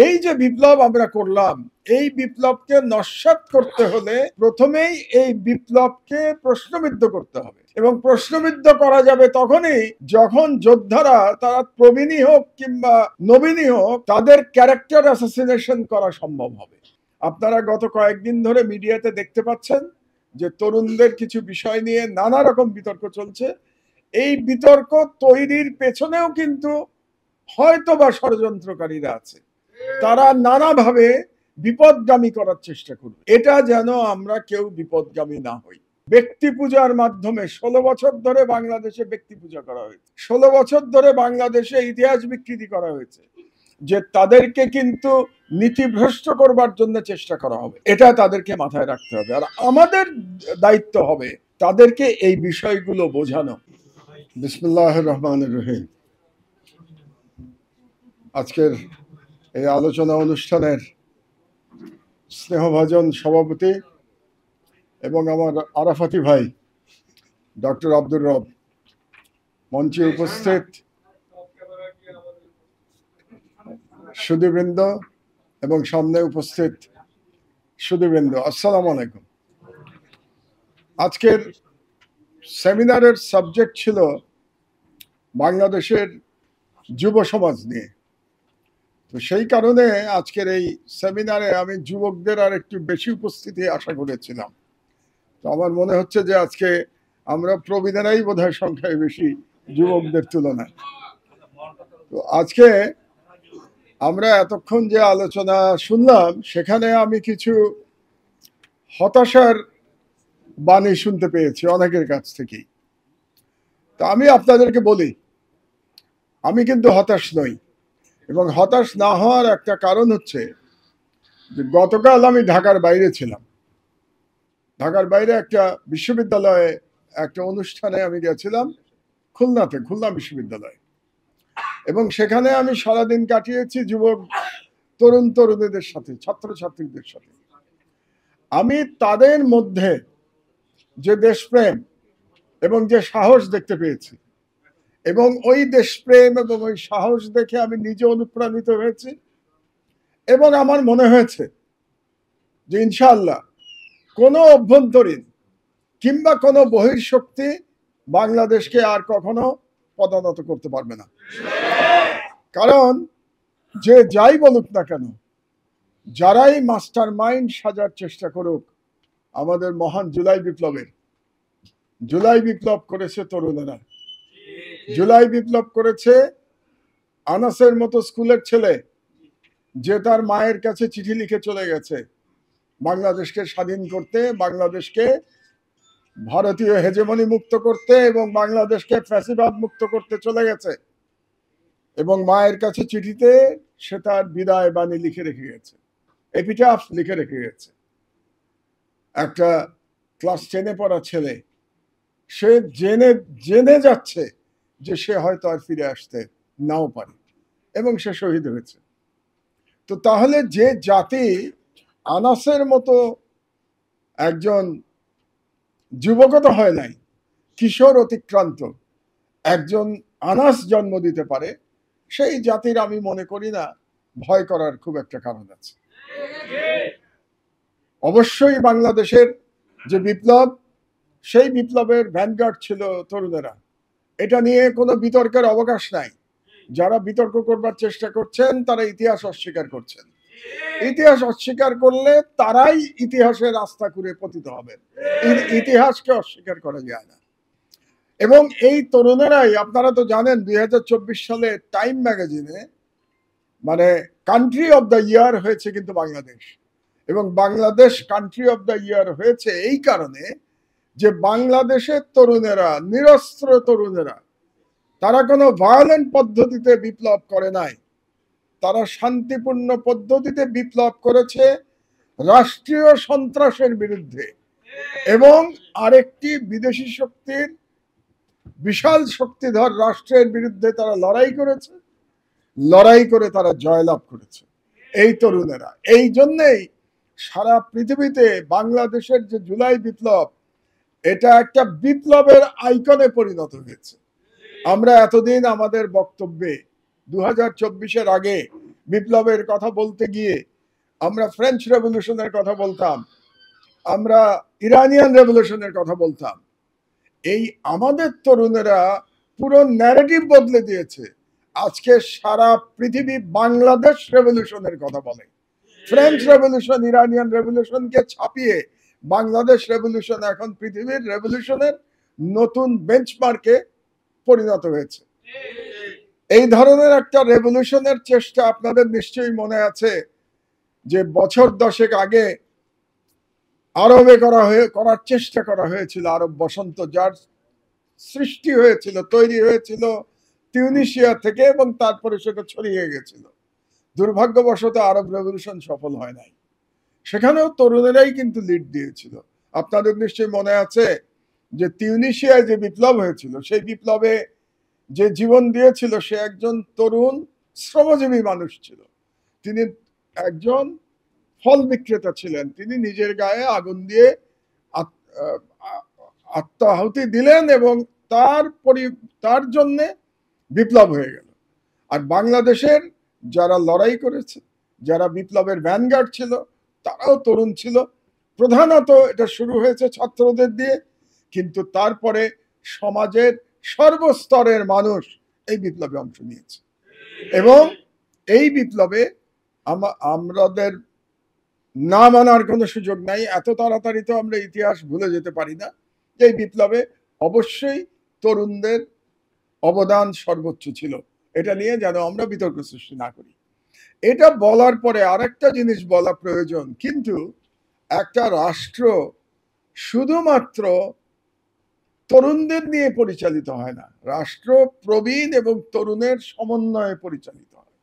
এই যে বিপ্লব আমরা করলাম, এই বিপ্লবকে নস্যাৎ করতে হলে প্রথমেই এই বিপ্লবকে প্রশ্নবিদ্ধ করতে হবে, এবং প্রশ্নবিদ্ধ করা যাবে তখনই যখন যোদ্ধারা, তারা প্রবীণই হোক কিংবা নবীনই হোক, তাদের ক্যারেক্টার অ্যাসাসিনেশন করা সম্ভব হবে। আপনারা গত কয়েকদিন ধরে মিডিয়াতে দেখতে পাচ্ছেন যে তরুণদের কিছু বিষয় নিয়ে নানা রকম বিতর্ক চলছে। এই বিতর্ক তৈরির পেছনেও কিন্তু হয়তো বা ষড়যন্ত্রকারীরা আছে, তারা নানাভাবে বিপদগামী করার চেষ্টা করবে। এটা যেন আমরা কেউ বিপদগামী না হই। ব্যক্তি পূজার মাধ্যমে 16 বছর ধরে বাংলাদেশে ব্যক্তি পূজা করা হয়েছে, 16 বছর ধরে বাংলাদেশে ইতিহাস বিকৃতি করা হয়েছে, যে তাদেরকে কিন্তু নীতিভ্রষ্ট করবার জন্য চেষ্টা করা হবে। এটা তাদেরকে মাথায় রাখতে হবে, আর আমাদের দায়িত্ব হবে তাদেরকে এই বিষয়গুলো বোঝানো। বিসমিল্লাহির রহমানির রহিম। আজকের এই আলোচনা অনুষ্ঠানের স্নেহভাজন সভাপতি এবং আমার আরাফাতি ভাই ডক্টর আব্দুর রব, মঞ্চে উপস্থিত সুধীবৃন্দ এবং সামনে উপস্থিত সুধীবৃন্দ, আসসালামু আলাইকুম। আজকের সেমিনারের সাবজেক্ট ছিল বাংলাদেশের যুব সমাজ নিয়ে। তো সেই কারণে আজকের এই সেমিনারে আমি যুবকদের আর একটু বেশি উপস্থিতি আশা করেছিলাম। তো আমার মনে হচ্ছে যে আজকে আমরা প্রবীণেরাই বোধহয় সংখ্যায় বেশি যুবকদের তুলনায়। তো আজকে আমরা এতক্ষণ যে আলোচনা শুনলাম, সেখানে আমি কিছু হতাশার বাণী শুনতে পেয়েছি অনেকের কাছ থেকেই। তো আমি আপনাদেরকে বলি, আমি কিন্তু হতাশ নই, এবং হতাশ না হওয়ার একটা কারণ হচ্ছে যে গতকাল আমি ঢাকার বাইরে ছিলাম। ঢাকার বাইরে একটা বিশ্ববিদ্যালয়ে একটা অনুষ্ঠানে আমি গেছিলাম, খুলনাতে, খুলনা বিশ্ববিদ্যালয়ে, এবং সেখানে আমি সারাদিন কাটিয়েছি যুবক তরুণ তরুণীদের সাথে, ছাত্রছাত্রীদের সাথে। আমি তাদের মধ্যে যে দেশপ্রেম এবং যে সাহস দেখতে পেয়েছি, এবং ওই দেশপ্রেম এবং ওই সাহস দেখে আমি নিজে অনুপ্রাণিত হয়েছি, এবং আমার মনে হয়েছে যে ইনশাআল্লাহ কোনো অভ্যন্তরীণ কিংবা কোনো বহির্শক্তি বাংলাদেশকে আর কখনো পদানত করতে পারবে না। কারণ যে যাই বলুক না কেন, যারাই মাস্টার মাইন্ড সাজার চেষ্টা করুক, আমাদের মহান জুলাই বিপ্লব করেছে তরুণেরা, জুলাই বিপ্লব করেছে আনাসের মতো স্কুলের ছেলে, যে তার মায়ের কাছে চিঠি লিখে চলে গেছে বাংলাদেশকে স্বাধীন করতে, বাংলাদেশকে ভারতীয় হেজেমনি মুক্ত করতে, এবং বাংলাদেশকে ফ্যাসিবাদ মুক্ত করতে চলে গেছে, এবং মায়ের কাছে চিঠিতে সে তার বিদায় বাণী লিখে রেখে গেছে, এপিটাফ লিখে রেখে গেছে। একটা ক্লাস 10-এ পড়া ছেলে, সে জেনে যাচ্ছে যে সে হয়তো আর ফিরে আসতে নাও পারে, এবং সে শহীদ হয়েছে। তো তাহলে যে জাতি আনাসের মতো একজন যুবকত হয় নাই, কিশোর অতিক্রান্ত একজন আনাস জন্ম দিতে পারে, সেই জাতির আমি মনে করি না ভয় করার খুব একটা কারণ আছে। অবশ্যই বাংলাদেশের যে বিপ্লব, সেই বিপ্লবের ভ্যানগার্ড ছিল তরুণেরা, এটা নিয়ে কোনো বিতর্কের অবকাশ নাই। যারা বিতর্ক করবার চেষ্টা করছেন তারা ইতিহাস অস্বীকার করছেন। ইতিহাস অস্বীকার করলে তারাই ইতিহাসের রাস্তা করে পতিত হবেন, ইতিহাসকে অস্বীকার করা যায় না। এবং এই তরুণেরাই, আপনারা তো জানেন 2024 সালে টাইম ম্যাগাজিনে মানে কান্ট্রি অফ দ্য ইয়ার হয়েছে কিন্তু বাংলাদেশ, এবং Bangladesh country of the year হয়েছে এই কারণে যে বাংলাদেশের তরুণেরা, নিরস্ত্র তরুণেরা, তারা কোনো ভায়োলেন্ট পদ্ধতিতে বিপ্লব করে নাই, তারা শান্তিপূর্ণ পদ্ধতিতে বিপ্লব করেছে রাষ্ট্রীয় সন্ত্রাসের বিরুদ্ধে, এবং আরেকটি বিদেশি শক্তির, বিশাল শক্তিধর রাষ্ট্রের বিরুদ্ধে তারা লড়াই করেছে, লড়াই করে তারা জয়লাভ করেছে এই তরুণেরা। এই জন্যেই সারা পৃথিবীতে বাংলাদেশের যে জুলাই বিপ্লব, এটা একটা বিপ্লবের আইকনে পরিণত হয়েছে। আমরা এতদিন আমাদের বক্তব্যে 2024-এর আগে বিপ্লবের কথা বলতে গিয়ে আমরা ফ্রেঞ্চ রেভলিউশনের কথা বলতাম, আমরা ইরানিয়ান রেভলিউশনের কথা বলতাম। এই আমাদের তরুণেরা পুরো ন্যারেটিভ বদলে দিয়েছে। আজকে সারা পৃথিবী বাংলাদেশ রেভলিউশনের কথা বলে। ফ্রেঞ্চ রেভলিউশন, ইরানিয়ান রেভলিউশনকে ছাপিয়ে বাংলাদেশ রেভলিউশন এখন পৃথিবীর রেভলিউশনের নতুন বেঞ্চমার্কে পরিণত হয়েছে। এই ধরনের একটা রেভলিউশনের চেষ্টা আপনাদের নিশ্চয়ই মনে আছে যে বছর 10 আগে আরবে করার চেষ্টা করা হয়েছিল, আরব বসন্ত, যার সৃষ্টি হয়েছিল, তৈরি হয়েছিল তিউনিসিয়া থেকে এবং তারপরে সেটা ছড়িয়ে গেছিল। দুর্ভাগ্যবশত আরব রেভলিউশন সফল হয় নাই। সেখানেও তরুণেরাই কিন্তু লিড দিয়েছিল। আপনাদের নিশ্চয়ই মনে আছে যে তিউনিসিয়ায় যে বিপ্লব হয়েছিল, সেই বিপ্লবে যে জীবন দিয়েছিল সে একজন তরুণ শ্রমজীবী মানুষ ছিল। তিনি একজন ফল বিক্রেতা ছিলেন। তিনি নিজের গায়ে আগুন দিয়ে আত্মাহুতি দিলেন এবং তার জন্যে বিপ্লব হয়ে গেল। আর বাংলাদেশের যারা লড়াই করেছে, যারা বিপ্লবের ভ্যানগার্ড ছিল, তারাও তরুণ ছিল। প্রধানত এটা শুরু হয়েছে ছাত্রদের দিয়ে, কিন্তু তারপরে সমাজের সর্বস্তরের মানুষ এই বিপ্লবে অংশ নিয়েছে। এবং এই বিপ্লবে আমাদের না মানার কোনো সুযোগ নাই। এত তাড়াতাড়ি তো আমরা ইতিহাস ভুলে যেতে পারি না। এই বিপ্লবে অবশ্যই তরুণদের অবদান সর্বোচ্চ ছিল। এটা নিয়ে যেন আমরা বিতর্ক সৃষ্টি না করি। এটা বলার পরে আরেকটা জিনিস বলা প্রয়োজন, কিন্তু একটা রাষ্ট্র শুধুমাত্র তরুণদের নিয়ে পরিচালিত হয় না। রাষ্ট্র প্রবীণ এবং তরুণের সমন্বয়ে পরিচালিত হয়।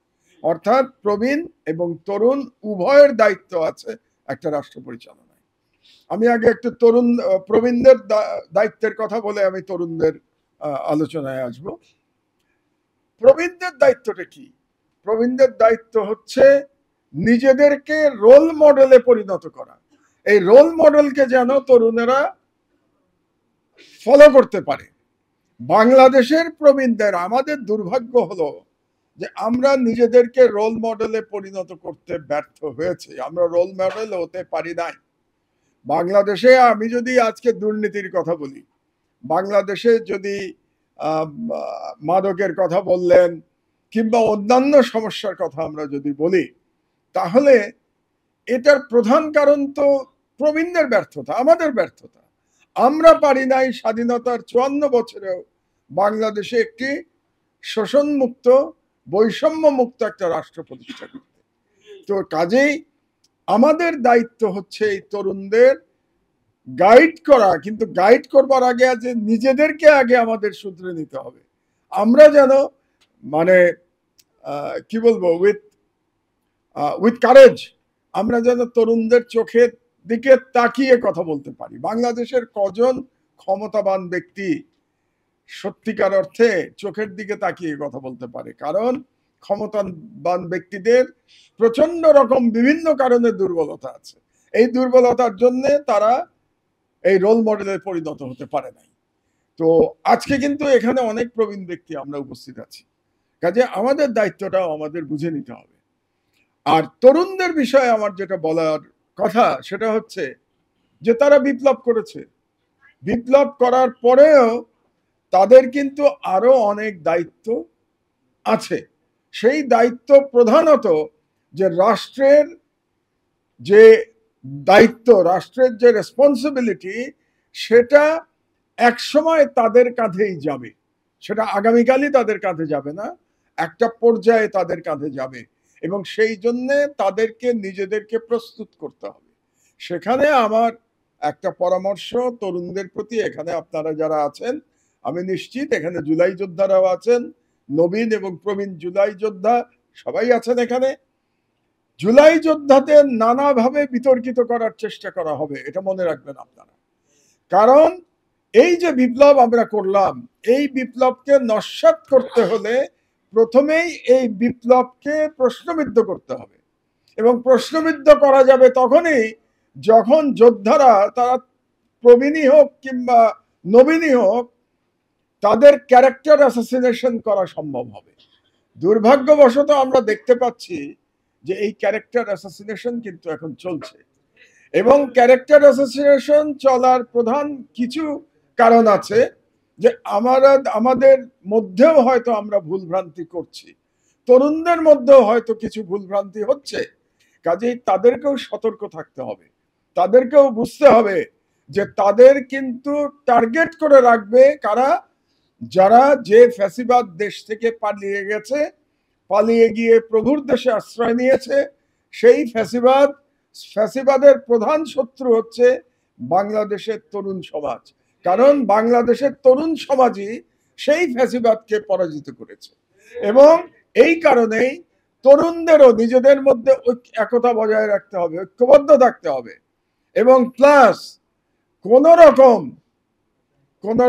অর্থাৎ প্রবীণ এবং তরুণ উভয়ের দায়িত্ব আছে একটা রাষ্ট্র পরিচালনায়। আমি আগে একটু প্রবীণদের দায়িত্বের কথা বলে আমি তরুণদের আলোচনায় আসব। প্রবীণদের দায়িত্বটা কি? প্রবীণদের দায়িত্ব হচ্ছে নিজেদেরকে রোল মডেলে পরিণত করা। এই রোল মডেলকে যেন তরুণেরা ফলো করতে পারে। বাংলাদেশের প্রবীণদের আমাদের দুর্ভাগ্য হলো যে আমরা নিজেদেরকে রোল মডেলে পরিণত করতে ব্যর্থ হয়েছে। আমরা রোল মডেল হতে পারি নাই। বাংলাদেশে আমি যদি আজকে দুর্নীতির কথা বলি, বাংলাদেশে যদি মাদকের কথা বললেন কিংবা অন্যান্য সমস্যার কথা আমরা যদি বলি, তাহলে এটার প্রধান কারণ তো প্রবীণদের ব্যর্থতা, আমাদের ব্যর্থতা। আমরা পারি নাই স্বাধীনতার 54 বছরেও বাংলাদেশে একটি শোষণ মুক্ত, বৈষম্য মুক্ত একটা রাষ্ট্র প্রতিষ্ঠা করতে। তো কাজেই আমাদের দায়িত্ব হচ্ছে এই তরুণদের গাইড করা, কিন্তু গাইড করবার আগে যে নিজেদেরকে আগে আমাদের শুধরে নিতে হবে। আমরা যেন মানে কি বলবো, উইথ কারেজ আমরা যেন তরুণদের চোখের দিকে তাকিয়ে কথা বলতে পারি। বাংলাদেশের কজন ক্ষমতাবান ব্যক্তি সত্যিকার অর্থে চোখের দিকে তাকিয়ে কথা বলতে পারে? কারণ ক্ষমতাবান ব্যক্তিদের প্রচন্ড রকম বিভিন্ন কারণে দুর্বলতা আছে। এই দুর্বলতার জন্য তারা এই রোল মডেলে পরিণত হতে পারে নাই। তো আজকে কিন্তু এখানে অনেক প্রবীণ ব্যক্তি আমরা উপস্থিত আছি, কাজে আমাদের দায়িত্বটাও আমাদের বুঝে নিতে হবে। আর তরুণদের বিষয়ে আমার যেটা বলার কথা সেটা হচ্ছে যে তারা বিপ্লব করেছে। বিপ্লব করার পরেও তাদের কিন্তু আরো অনেক দায়িত্ব আছে। সেই দায়িত্ব প্রধানত যে রাষ্ট্রের যে দায়িত্ব, রাষ্ট্রের যে রেসপন্সিবিলিটি, সেটা একসময় তাদের কাঁধেই যাবে। সেটা আগামীকালই তাদের কাঁধে যাবে না, একটা পর্যায়ে তাদের কাঁধে যাবে। এবং সেই জন্যে তাদেরকে নিজেদেরকে প্রস্তুত করতে হবে। সেখানে আমার একটা পরামর্শ তরুণদের প্রতি, এখানে আপনারা যারা আছেন, আমি নিশ্চিত এখানে জুলাই যোদ্ধারাও আছেন, নবীন এবং প্রবীণ জুলাই যোদ্ধা সবাই আছেন এখানে। জুলাই যোদ্ধাদের নানাভাবে বিতর্কিত করার চেষ্টা করা হবে, এটা মনে রাখবেন আপনারা। কারণ এই যে বিপ্লব আমরা করলাম, এই বিপ্লবকে নস্যাৎ করতে হলে প্রথমেই এই বিপ্লবকে প্রশ্নবিদ্ধ করতে হবে। এবং প্রশ্নবিদ্ধ করা যাবে তখনই যখন যোদ্ধারা, তারা প্রবীণই হোক কিংবা নবীনই হোক, তাদের ক্যারেক্টার অ্যাসাসিনেশন করা সম্ভব হবে। দুর্ভাগ্যবশত আমরা দেখতে পাচ্ছি যে এই ক্যারেক্টার অ্যাসাসিনেশন কিন্তু এখন চলছে, এবং ক্যারেক্টার অ্যাসাসিনেশন চলার প্রধান কিছু কারণ আছে, যে আমাদের মধ্যেও হয়তো আমরা ভুলভ্রান্তি করছি, তরুণদের মধ্যেও হয়তো কিছু ভুলভ্রান্তি হচ্ছে। কাজেই তাদেরকেও সতর্ক থাকতে হবে, তাদেরকেও বুঝতে হবে যে তাদের কিন্তু টার্গেট করে রাখবে কারা, যারা যে ফ্যাসিবাদ দেশ থেকে পালিয়ে গেছে, পালিয়ে গিয়ে প্রভুর দেশে আশ্রয় নিয়েছে। সেই ফ্যাসিবাদের প্রধান শত্রু হচ্ছে বাংলাদেশের তরুণ সমাজ, কারণ বাংলাদেশের তরুণ সমাজই সেই ফ্যাসিবাদকে পরাজিত করেছে। এবং এই কারণেই তরুণদেরও নিজেদের মধ্যে একতা বজায় রাখতে হবে, ঐক্যবদ্ধ থাকতে হবে, এবং প্লাস কোন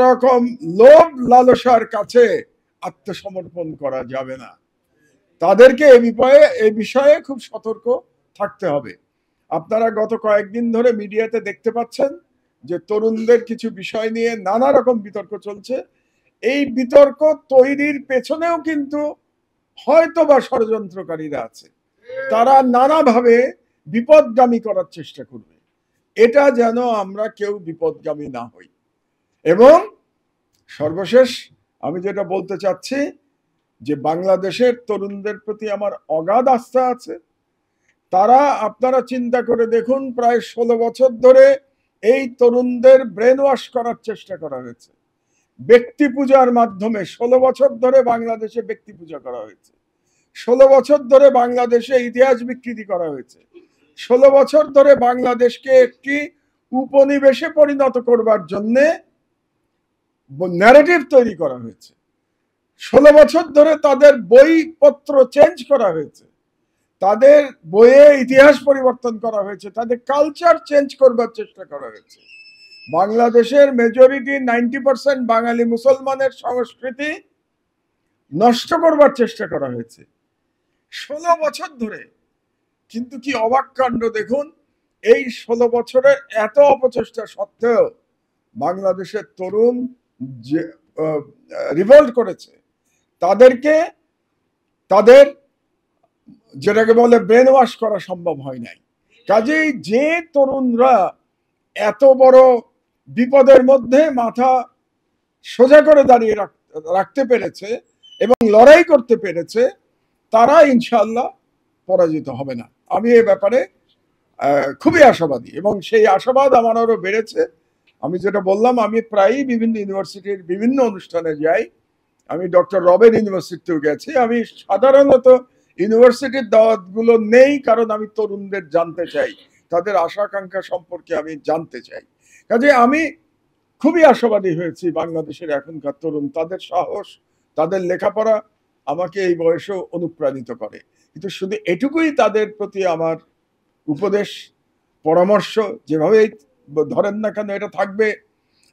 রকম লোভ লালসার কাছে আত্মসমর্পণ করা যাবে না। তাদেরকে এই বিষয়ে খুব সতর্ক থাকতে হবে। আপনারা গত কয়েকদিন ধরে মিডিয়াতে দেখতে পাচ্ছেন যে তরুণদের কিছু বিষয় নিয়ে নানা রকম বিতর্ক চলছে। এই বিতর্ক তৈরির পেছনেও কিন্তু হয়তো বা ষড়যন্ত্রকারীরা আছে, তারা নানাভাবে বিপদগামী করার চেষ্টা করবে। এটা যেন আমরা কেউ বিপদগামী না হই। এবং সর্বশেষ আমি যেটা বলতে চাচ্ছি, যে বাংলাদেশের তরুণদের প্রতি আমার অগাধ আস্থা আছে। তারা, আপনারা চিন্তা করে দেখুন, প্রায় 16 বছর ধরে এই তরুণদের ব্রেন ওয়াশ করার চেষ্টা করা হয়েছে ব্যক্তি পূজার মাধ্যমে। 16 বছর ধরে বাংলাদেশে ব্যক্তি পূজা করা হয়েছে, 16 বছর ধরে বাংলাদেশে ইতিহাস বিকৃতি করা হয়েছে, 16 বছর ধরে বাংলাদেশকে একটি উপনিবেশে পরিণত করবার জন্যে ন্যারেটিভ তৈরি করা হয়েছে। 16 বছর ধরে তাদের বইপত্র চেঞ্জ করা হয়েছে, তাদের বইয়ে ইতিহাস পরিবর্তন করা হয়েছে, তাদের কালচার চেঞ্জ করবার চেষ্টা করা হয়েছে। বাংলাদেশের মেজরিটি 90% বাঙালি মুসলমানের সংস্কৃতি নষ্ট করবার চেষ্টা করা হয়েছে 16 বছর ধরে। কিন্তু কি অবাক কাণ্ড দেখুন, এই 16 বছরের এত অপচেষ্টা সত্ত্বেও বাংলাদেশের তরুণ যে রিভল্ট করেছে, তাদের যেটাকে বলে ব্রেন ওয়াশ করা সম্ভব হয় নাই। কাজেই যে তরুণরা এত বড় বিপদের মধ্যে মাথা সোজা করে দাঁড়িয়ে রাখতে পেরেছে এবং লড়াই করতে পেরেছে, তারা ইনশাআল্লাহ পরাজিত হবে না। আমি এ ব্যাপারে খুবই আশাবাদী, এবং সেই আশাবাদ আমার আরো বেড়েছে। আমি যেটা বললাম, আমি প্রায়ই বিভিন্ন ইউনিভার্সিটির বিভিন্ন অনুষ্ঠানে যাই। আমি ডক্টর রবের ইউনিভার্সিটিতেও গেছি। আমি সাধারণত ইউনিভার্সিটির দাওয়াতগুলো নেই, কারণ আমি তরুণদের জানতে চাই, তাদের আশা আকাঙ্ক্ষা সম্পর্কে আমি জানতে চাই। কাজে আমি খুবই আশাবাদী হয়েছি বাংলাদেশের এখনকার তরুণ, তাদের সাহস, তাদের লেখাপড়া আমাকে এই বয়সেও অনুপ্রাণিত করে। কিন্তু শুধু এটুকুই তাদের প্রতি আমার উপদেশ, পরামর্শ, যেভাবেই ধরেন না কেন, এটা থাকবে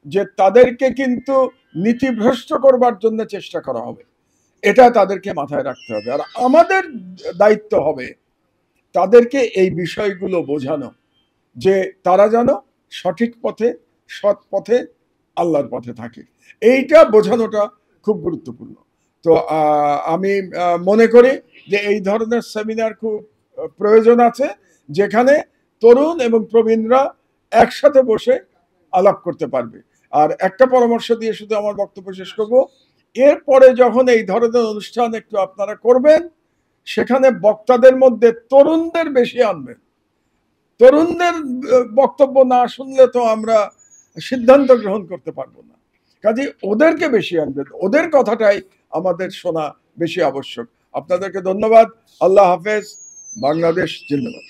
যে তাদেরকে কিন্তু নীতিভ্রষ্ট করবার জন্য চেষ্টা করা হবে, এটা তাদেরকে মাথায় রাখতে হবে। আর আমাদের দায়িত্ব হবে তাদেরকে এই বিষয়গুলো বোঝানো, যে তারা যেন সঠিক পথে, সৎ পথে, আল্লাহর পথে থাকে। এইটা বোঝানোটা খুব গুরুত্বপূর্ণ। তো আমি মনে করি যে এই ধরনের সেমিনার খুব প্রয়োজন আছে, যেখানে তরুণ এবং প্রবীণরা একসাথে বসে আলাপ করতে পারবে। আর একটা পরামর্শ দিয়ে শুধু আমার বক্তব্য শেষ করব, এরপরে যখন এই ধরনের অনুষ্ঠান একটু আপনারা করবেন, সেখানে বক্তাদের মধ্যে তরুণদের বেশি আনবেন। তরুণদের বক্তব্য না শুনলে তো আমরা সিদ্ধান্ত গ্রহণ করতে পারবো না। কাজে ওদেরকে বেশি আনবেন, ওদের কথাটাই আমাদের শোনা বেশি আবশ্যক। আপনাদেরকে ধন্যবাদ। আল্লাহ হাফেজ। বাংলাদেশ জিন্দাবাদ।